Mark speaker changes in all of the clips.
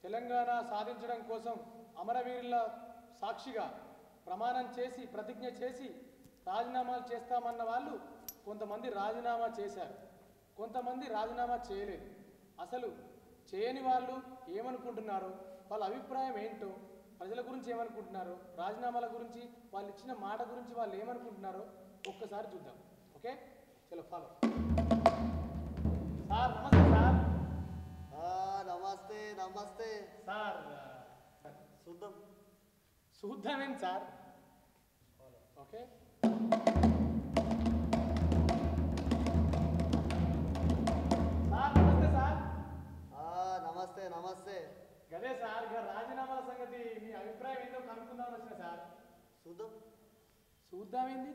Speaker 1: తెలంగాణ సాధించడం కోసం అమరవీరుల సాక్షిగా ప్రమాణం చేసి ప్రతిజ్ఞ చేసి రాజీనామాలు చేస్తామన్న వాళ్ళు కొంతమంది రాజీనామా చేశారు, కొంతమంది రాజీనామా చేయలేదు. అసలు చేయని వాళ్ళు ఏమనుకుంటున్నారో, వాళ్ళ అభిప్రాయం ఏంటో, ప్రజల గురించి ఏమనుకుంటున్నారో, రాజీనామాల గురించి, వాళ్ళు ఇచ్చిన మాట గురించి వాళ్ళు ఏమనుకుంటున్నారో ఒక్కసారి చూద్దాం. ఓకే, చలో ఫాలో. సార్ నమస్తే. సార్
Speaker 2: నమస్తే. నమస్తే
Speaker 1: సార్.
Speaker 2: చూద్దాం.
Speaker 1: చూద్దామేంటి సార్? ఓకే. సార్ నమస్తే. సార్
Speaker 2: నమస్తే. నమస్తే.
Speaker 1: గదే సార్, ఇక రాజీనామాల సంగతి మీ అభిప్రాయం ఏంటో కనుక్కుందామని వచ్చిన సార్.
Speaker 2: చూద్దాం.
Speaker 1: చూద్దామేంది?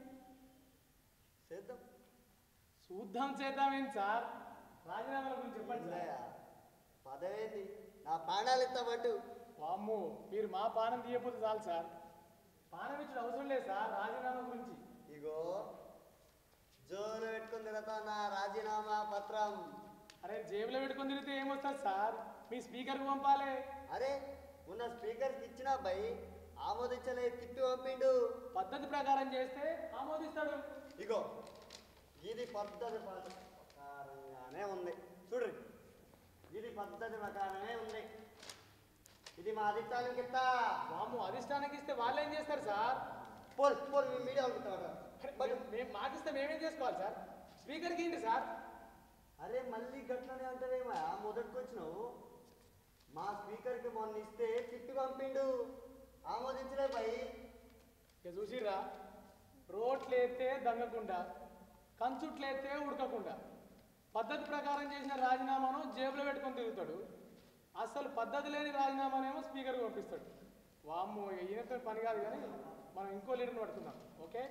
Speaker 2: చేద్దాం.
Speaker 1: చేద్దామేంటి సార్? రాజీనామాల గురించి చెప్పండి.
Speaker 2: పదవేంది, నా ప్రాణాలు ఇస్తామంటూ.
Speaker 1: వామ్మో, మీరు మా పానం తీయకపోతే చాలు సార్. పానం ఇచ్చిన అవసరం లేదు సార్ రాజీనామా గురించి.
Speaker 2: ఇగో జోలు పెట్టుకుని తిరగతా నా రాజీనామా పత్రం.
Speaker 1: అరే జేబులో పెట్టుకుని తిరిగితే ఏమొస్తుంది సార్? మీ స్పీకర్కి పంపాలి.
Speaker 2: అరే ఉన్న స్పీకర్కి ఇచ్చిన అబ్బాయి ఆమోదించలే, తిప్పి పంపిండు.
Speaker 1: పద్ధతి ప్రకారం చేస్తే ఆమోదిస్తాడు.
Speaker 2: ఇగో ఇది పద్ధతి ప్రకారంగానే ఉంది, చూడ్రి. ఇది పద్ధతి ప్రకారమే ఉంది. ఇది మా అధిష్టానానికి ఇస్తా.
Speaker 1: వాము, అధిష్టానానికి ఇస్తే వాళ్ళు ఏం చేస్తారు సార్?
Speaker 2: పోల్ మీ మీడియా అనుకుంటారా?
Speaker 1: మేము మాకిస్తే మేమేం చేసుకోవాలి సార్? స్పీకర్కి ఏంటి సార్?
Speaker 2: అరే మళ్ళీ గట్లనే అంటావేమో, మొదటికి వచ్చినావు. మా స్పీకర్కి మొన్న ఇస్తే తిప్పి పంపిండు, ఆమోదించలే పై.
Speaker 1: ఇక చూసిర్రా, రోట్లేస్తే దంగకుండా, కంచుట్లేస్తే ఉడకకుండా, పద్ధతి ప్రకారం చేసిన రాజీనామాను జేబులో పెట్టుకొని తిరుగుతాడు. అసలు పద్ధతి లేని రాజీనామానేమో స్పీకర్కి పంపిస్తాడు. వామ్మో, ఈయనతో పని కాదు, కానీ మనం ఇంకో లీడర్ని పట్టుకుందాం. ఓకే.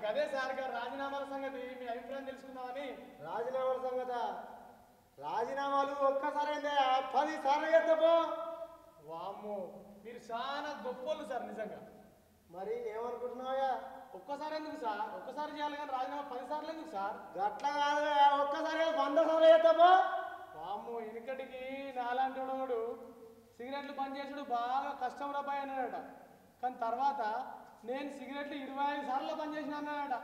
Speaker 1: గదే సార్ గారు, రాజీనామాల సంగతి మీ అభిప్రాయం తెలుసుకుందామని.
Speaker 2: రాజీనామాల సంగత? రాజీనామాలు ఒక్కసారి 10 సార్లు చేద్దామో.
Speaker 1: వామ్మో, మీరు చాలా గొప్పోళ్ళు సార్ నిజంగా.
Speaker 2: మరి ఏమనుకుంటున్నావా?
Speaker 1: ఒక్కసారి ఎందుకు సార్? ఒక్కసారి చేయాలి కానీ రాజీనామా 10 సార్లు ఎందుకు సార్?
Speaker 2: గట్లా కాదు, ఒక్కసారి 100 సార్లు చేద్దామో.
Speaker 1: వామ్మో, వెనుకటికి నాలాంటి వాడు సిగరెట్లు బంద్ చేసుడు బాగా కష్టం రాబాయి అన్నాడట. కానీ తర్వాత నేను సిగరెట్లు 25 సార్లు బంద్ చేసిన అన్నాడట.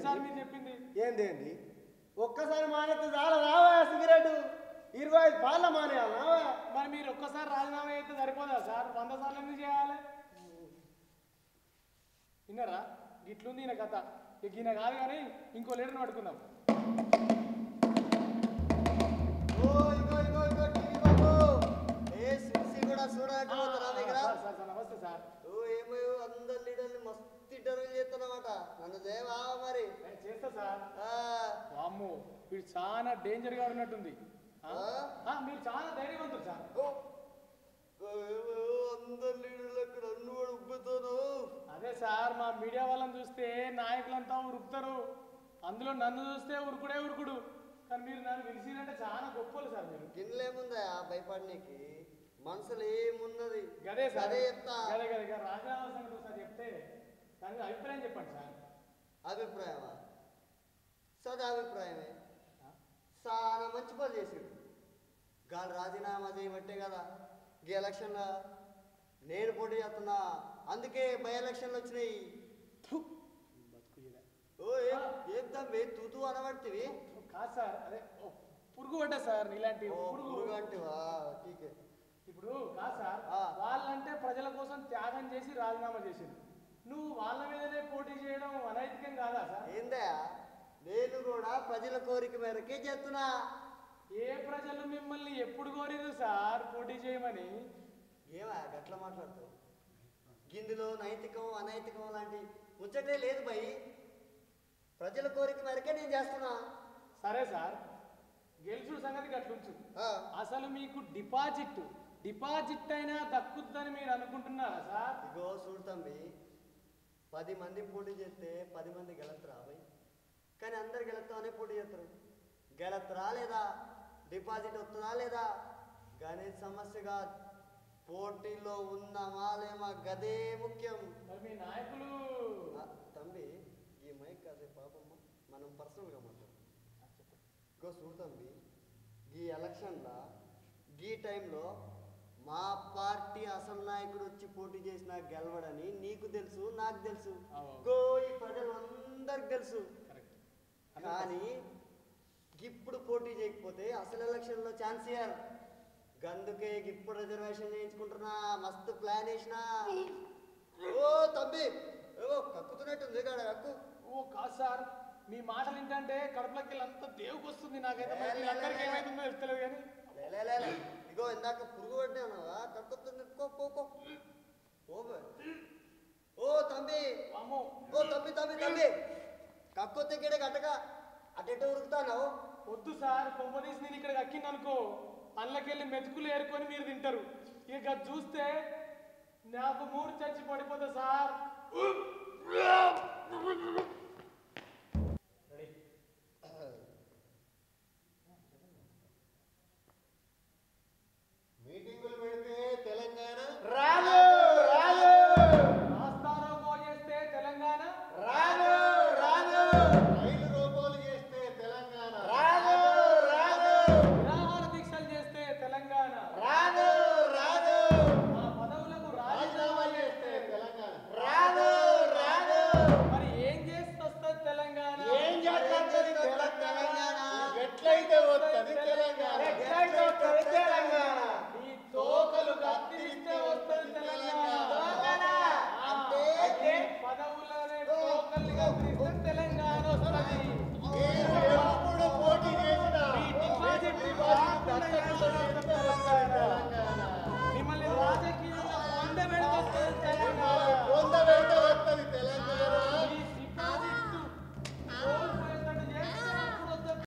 Speaker 1: సార్ మీరు చెప్పింది
Speaker 2: ఏంది? ఒక్కసారి మానేస్తే చాలా రావా సిగరెట్? 25 సార్లు మానేయాలా?
Speaker 1: మరి మీరు ఒక్కసారి రాజీనామా అయితే సరిపోదా సార్? 100 సార్లు ఎందుకు చేయాలి? విన్నారా? గిట్లుంది ఈయన కథ. ఇక ఈయన కాదు కానీ ఇంకో లీడర్ని పట్టుకుందాం. నమస్తే సార్.
Speaker 2: ఏమో అందరు లీడర్లు మస్తు ఇంటర్వ్యూ చేస్తున్నామట, నన్ను దేవా మరి
Speaker 1: చేస్తా సార్. వామ్మో, వీడు చాలా డేంజర్ గా ఉన్నట్టుంది. మీరు చాలా ధైర్యవంతులు సార్.
Speaker 2: అందరు లీడర్లకు నన్ను కూడా ఉబ్బుతాను.
Speaker 1: అదే సార్, మా మీడియా వాళ్ళని చూస్తే నాయకులంతా ఉరుకుతారు, అందులో నన్ను చూస్తే ఉరుకుడే ఉరుకుడు. కానీ మీరు నన్ను పిలిచినంటే చాలా గొప్పలు సార్. మీరు
Speaker 2: గిన్నెలేముందా భయపడనీకి? మనసులో ఏమున్నది?
Speaker 1: గదే సార్,
Speaker 2: అదే చెప్తా.
Speaker 1: గదే గదే రాజీనామా సంగతి ఒకసారి చెప్తే దాని అభిప్రాయం చెప్పండి సార్.
Speaker 2: అభిప్రాయమా? సదాభిప్రాయమే. చాలా మంచి పని చేసాడు గాలి. రాజీనామా చేయబట్టే కదా ఈ ఎలక్షన్లో నేను పోటీ చేస్తున్నా, అందుకే బై ఎలక్షన్లు వచ్చినాయి. ఓ ఏం తమ్మి తూతూ అనబడితివి?
Speaker 1: కాదు సార్, అదే పురుగు పడ్డా సార్. ఇలాంటి
Speaker 2: పురుగు అంటివా? ఠీకే.
Speaker 1: ఇప్పుడు కాదు సార్,
Speaker 2: ఆ.
Speaker 1: వాళ్ళంటే ప్రజల కోసం త్యాగం చేసి రాజీనామా చేసింది. నువ్వు వాళ్ళ మీదనే పోటీ చేయడం అనైతికం కాదా సార్?
Speaker 2: ఏందా నేను కూడా ప్రజల కోరిక మేరకే చేస్తున్నా.
Speaker 1: ఏ ప్రజలు మిమ్మల్ని ఎప్పుడు కోరిరు సార్ పోటీ చేయమని?
Speaker 2: ఏమా గట్లా మాట్లాడుతావు? గిందులో నైతికం అనైతికం లాంటి ముచ్చటే లేదు భయ్. ప్రజల కోరిక మేరకే నేను చేస్తున్నా.
Speaker 1: సరే సార్, గెలుచుడు సంగతి గట్లుంచు.
Speaker 2: ఆ,
Speaker 1: అసలు మీకు డిపాజిట్ అయినా దక్కుద్దని మీరు అనుకుంటున్నారా సార్?
Speaker 2: ఇగో చూడు తమ్మి, 10 మంది పోటీ చేస్తే 10 మంది గెలత్తరా భయ్? కానీ అందరు గెలుస్తామనే పోటీ చేస్తారు. గెలత్తరా లేదా, డిపాజిట్ వస్తుందా లేదా గనే సమస్యగా పోటీలో ఉన్నామా లేమా గదే ముఖ్యం.
Speaker 1: మరి మీ నాయకులు
Speaker 2: తమ్మి ఈ మైక్ కాదే పాపమ్మ, మనం పర్సనల్గా మాట్లాడుతాం. ఇంకో చూడు తమ్మి, ఈ ఎలక్షన్లో ఈ టైంలో మా పార్టీ అసలు నాయకుడు వచ్చి పోటీ చేసినా గెలవడని నీకు తెలుసు, నాకు తెలుసు, గో ఈ ప్రజలందరికి తెలుసు. కానీ ఇప్పుడు పోటీ చేయకపోతే అసలు ఎలక్షన్లో ఛాన్స్ ఇయ్యారు. గందుకే ఇప్పుడు రిజర్వేషన్ చేయించుకుంటున్నా, మస్తు ప్లాన్ వేసినా. ఓ తమ్మి, ఏవో కక్కుతున్నట్టుంది కాడ కక్కు.
Speaker 1: ఓ కాదు సార్, మీ మాటలు ఏంటంటే కడుపులోకి అంతా దేవుకు వస్తుంది. నాకైతే మరి మీ అందరికీ ఏమైతుందో తెలుస్తలేదు కానీ.
Speaker 2: లే ఇగో ఇందాక పురుగు పట్టే ఉన్నావా, కక్కుతుంది. ఓ తమ్మి,
Speaker 1: అమ్మో,
Speaker 2: ఓ తమ్మి కక్కొత్తే గిడ గట్టగా అటెట ఉరుకుతాను.
Speaker 1: వద్దు సార్, కొంపదీసి నేను ఇక్కడ అక్కింది అనుకో, అందులోకెళ్ళి మెతుకులు ఏరుకొని మీరు తింటారు. ఇక చూస్తే నాకు మూడు చచ్చి పడిపోతా సార్.
Speaker 3: మీటింగులు పెడితే తెలంగాణ
Speaker 1: రాను రాస్తారో చేస్తే తెలంగాణ
Speaker 3: రాను రైలు రోకోలు చేస్తే తెలంగాణ
Speaker 1: నిరాహార దీక్షలు చేస్తే తెలంగాణ మా పదవులకు రాజీనామా చేస్తే
Speaker 3: తెలంగాణ
Speaker 1: మరి ఏం చేస్తే వస్తుంది తెలంగాణ?
Speaker 3: ఏం చేస్తుంది తెలంగాణ? ఎట్లయితే వస్తుంది తెలంగాణ?
Speaker 1: ఈ తోకలు కత్తిరిస్తే వస్తుంది తెలంగాణ.